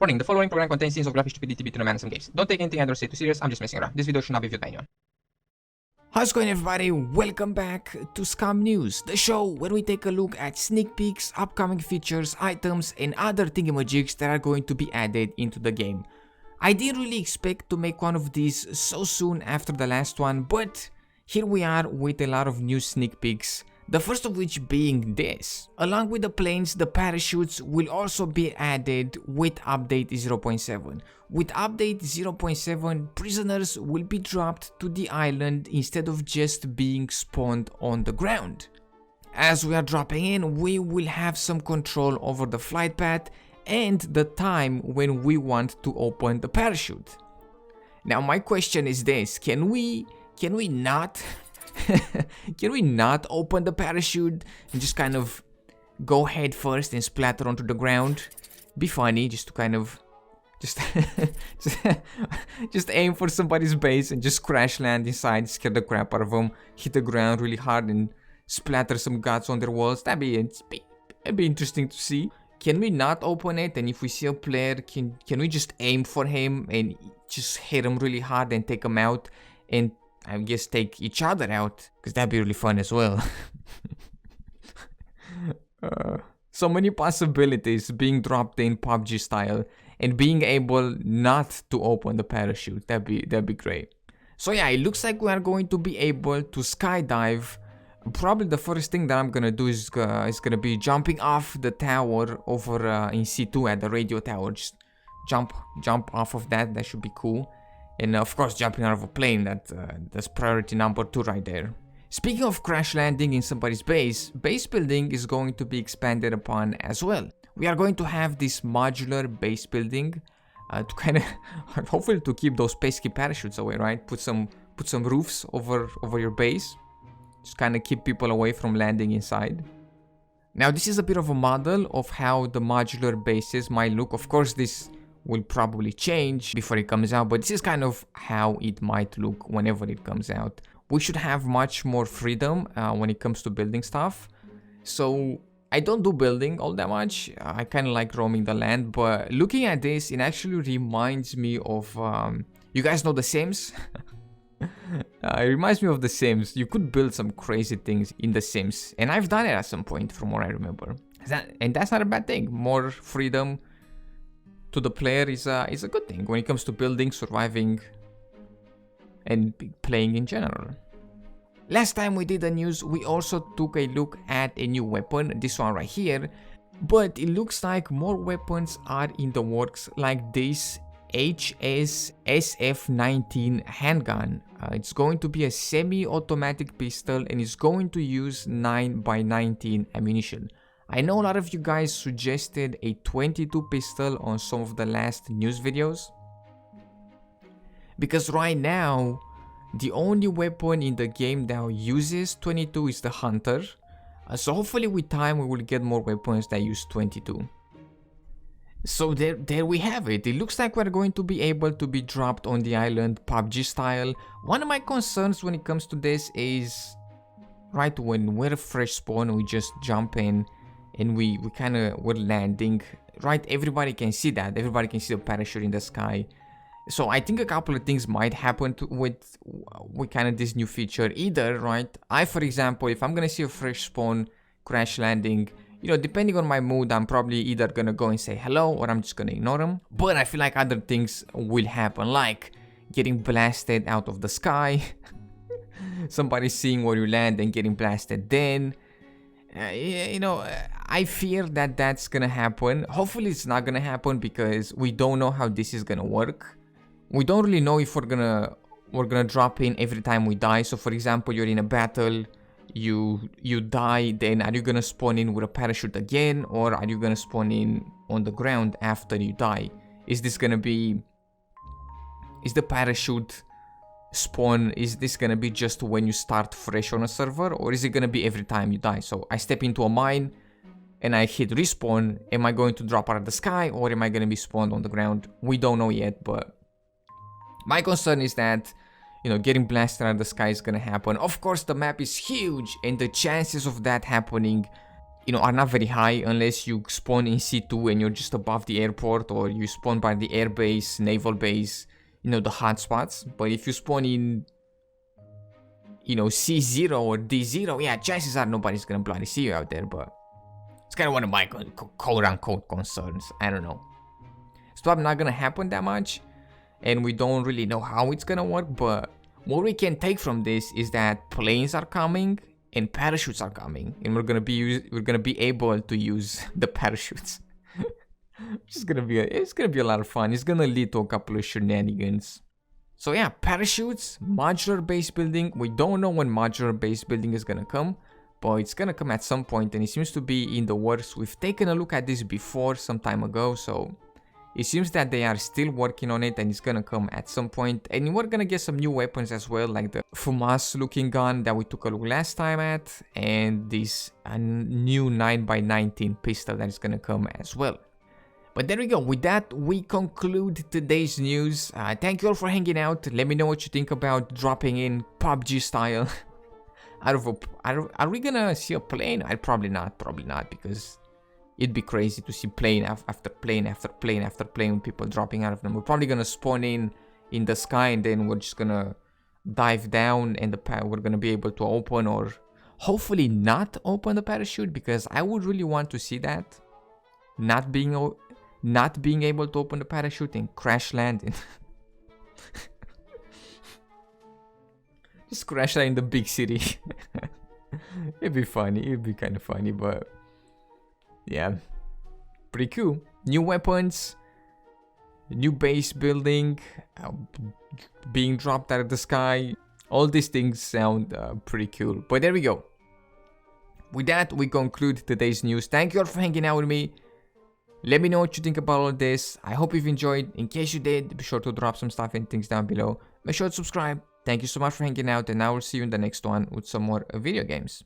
Warning, the following program contains scenes of graphic stupidity between a man and some gays. Don't take anything I don't say too serious, I'm just messing around. This video should not be viewed by anyone. How's it going, everybody? Welcome back to Scum News, the show where we take a look at sneak peeks, upcoming features, items and other thingamajigs that are going to be added into the game. I didn't really expect to make one of these so soon after the last one, but here we are with a lot of new sneak peeks. The first of which being this. Along with the planes, the parachutes will also be added with update 0.7. With update 0.7, prisoners will be dropped to the island instead of just being spawned on the ground. As we are dropping in, we will have some control over the flight path and the time when we want to open the parachute. Now my question is this, can we not can we not open the parachute and just kind of go head first and splatter onto the ground? Be funny, just to kind of just aim for somebody's base and just crash land inside, scare the crap out of them, hit the ground really hard and splatter some guts on their walls. It'd be interesting to see. Can we not open it? And if we see a player, can we just aim for him and just hit him really hard and take him out, and I guess take each other out, because that'd be really fun as well. So many possibilities being dropped in PUBG style and being able not to open the parachute. That'd be great. So yeah, it looks like we are going to be able to skydive. Probably the first thing that I'm gonna do is gonna be jumping off the tower over in C2 at the radio tower. Just jump off of that. That should be cool. And of course, jumping out of a plane, that's priority number 2 right there. Speaking of crash landing in somebody's base building is going to be expanded upon as well. We are going to have this modular base building to kind of, hopefully to keep those pesky parachutes away, right? Put some roofs over your base. Just kind of keep people away from landing inside. Now this is a bit of a model of how the modular bases might look. Of course, this will probably change before it comes out, but this is kind of how it might look whenever it comes out. We should have much more freedom when it comes to building stuff. So I don't do building all that much. I kind of like roaming the land, but looking at this, it actually reminds me of, you guys know The Sims? It reminds me of The Sims. You could build some crazy things in The Sims, and I've done it at some point from what I remember. And that's not a bad thing. More freedom to the player is a good thing when it comes to building, surviving, and playing in general. Last time we did the news, we also took a look at a new weapon, this one right here, but it looks like more weapons are in the works, like this HS SF-19 handgun. It's going to be a semi-automatic pistol and it's going to use 9x19 ammunition. I know a lot of you guys suggested a 22 pistol on some of the last news videos, because right now the only weapon in the game that uses 22 is the hunter. So hopefully with time we will get more weapons that use 22. So there we have it. It looks like we're going to be able to be dropped on the island PUBG style. One of my concerns when it comes to this is, right when we're a fresh spawn, we just jump in and we're landing, right? Everybody can see that. Everybody can see the parachute in the sky. So I think a couple of things might happen with kind of this new feature. Either, right, for example, if I'm gonna see a fresh spawn crash landing, you know, depending on my mood, I'm probably either gonna go and say hello or I'm just gonna ignore them. But I feel like other things will happen, like getting blasted out of the sky, somebody seeing where you land and getting blasted then. You know, I fear that that's gonna happen. Hopefully it's not gonna happen, because we don't know how this is gonna work. We don't really know if we're gonna drop in every time we die. So for example, you're in a battle, you die, then are you gonna spawn in with a parachute again, or are you gonna spawn in on the ground after you die? Is the parachute spawn, is this gonna be just when you start fresh on a server, or is it gonna be every time you die? So I step into a mine and I hit respawn, am I going to drop out of the sky, or am I gonna be spawned on the ground? We don't know yet, but my concern is that, you know, getting blasted out of the sky is gonna happen. Of course, the map is huge and the chances of that happening you know, are not very high unless you spawn in C2 and you're just above the airport, or you spawn by the air base, naval base, you know, the hot spots. But if you spawn in, you know, C0 or D0, yeah, chances are nobody's gonna bloody see you out there. But it's kind of one of my quote-unquote concerns. I don't know. It's probably not gonna happen that much, and we don't really know how it's gonna work. But what we can take from this is that planes are coming and parachutes are coming, and we're gonna be able to use the parachutes. It's gonna be a lot of fun. It's gonna lead to a couple of shenanigans. So yeah, parachutes, modular base building. We don't know when modular base building is gonna come, but it's gonna come at some point, and it seems to be in the works. We've taken a look at this before some time ago, so it seems that they are still working on it, and it's gonna come at some point. And we're gonna get some new weapons as well, like the FUMAS looking gun that we took a look last time at, and this new 9x19 pistol that is gonna come as well. But there we go. With that, we conclude today's news. Thank you all for hanging out. Let me know what you think about dropping in PUBG style. Are we gonna see a plane? Probably not, because it'd be crazy to see plane after plane after plane after plane with people dropping out of them. We're probably gonna spawn in the sky, and then we're just gonna dive down, and we're gonna be able to open, or hopefully not open, the parachute, because I would really want to see that. Not being able to open the parachute and crash landing. Just crash land in the big city. It'd be funny. It'd be kind of funny, but yeah, pretty cool. New weapons, new base building, being dropped out of the sky. All these things sound pretty cool. But there we go. With that, we conclude today's news. Thank you all for hanging out with me. Let me know what you think about all this. I hope you've enjoyed. In case you did, be sure to drop some stuff and things down below. Make sure to subscribe. Thank you so much for hanging out, and I will see you in the next one with some more video games.